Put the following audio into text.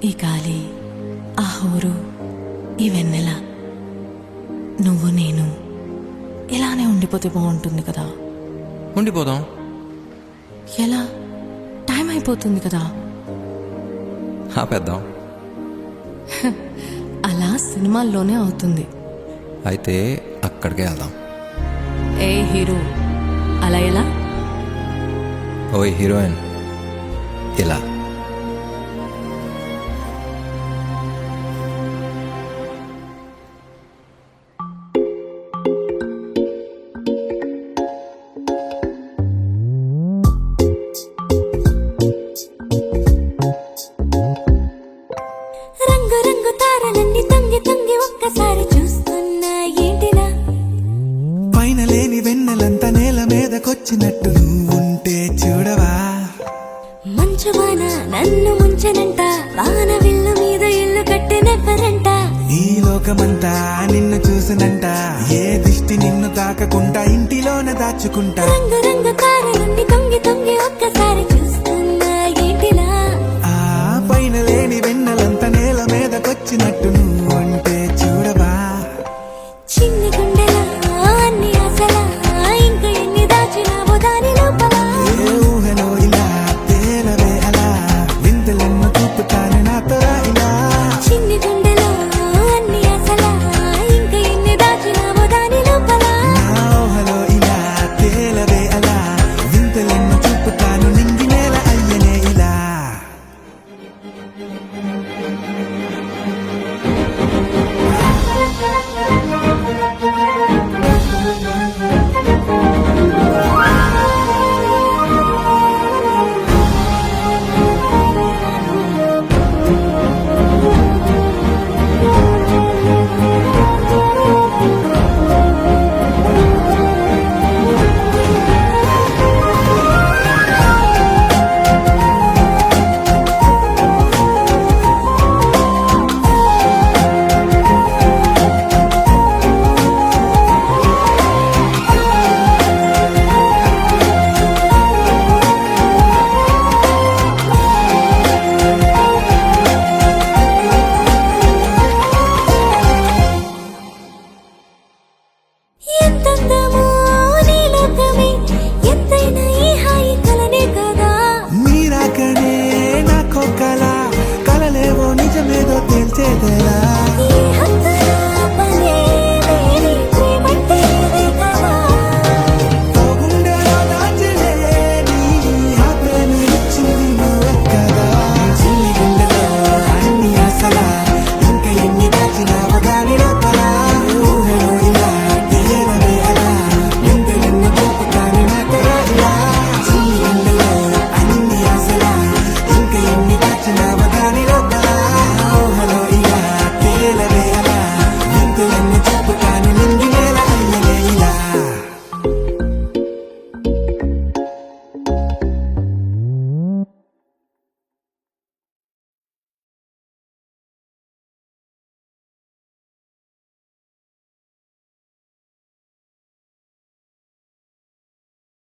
ఈ గాలి, ఆ హోరు, ఈ వెన్నెల, నువ్వు నేను ఇలానే ఉండిపోతే బాగుంటుంది కదా. ఉండిపోదాం. ఎలా? టైం అయిపోతుంది కదా. ఆపేద్దాం. అలా సినిమాల్లోనే అవుతుంది. అయితే అక్కడికే వెళ్దాం. ఏ హీరో, అలా ఎలా? ఓయ్ హీరోయిన్, ఇలా. రంగు రంగు తారలన్నీ తొంగి తొంగి ఒక్కసారి చూస్తున్నా ఏంటిలా? పైన లేని వెన్నెలంతా నేల మీదకొచ్చినట్టు నువ్వుంటే చూడవా? మంచువాన నన్ను ముంచనంట, వాన విల్లు మీద ఇల్లు కట్టినెవ్వరంట. ఈ లోకమంతా నిన్ను చూసినంట, ఏ దిష్టి నిన్ను తాకకుండా ఇంటిలోన దాచుకుంటా. రంగు రంగు తారలన్నీ తొంగి తొంగి ఒక్కసారి చూస్తున్నా ఏంటిలా? ఆ పైన లేని వెన్నెలంతా నేల మీదకొచ్చినట్టు నువ్వుంటే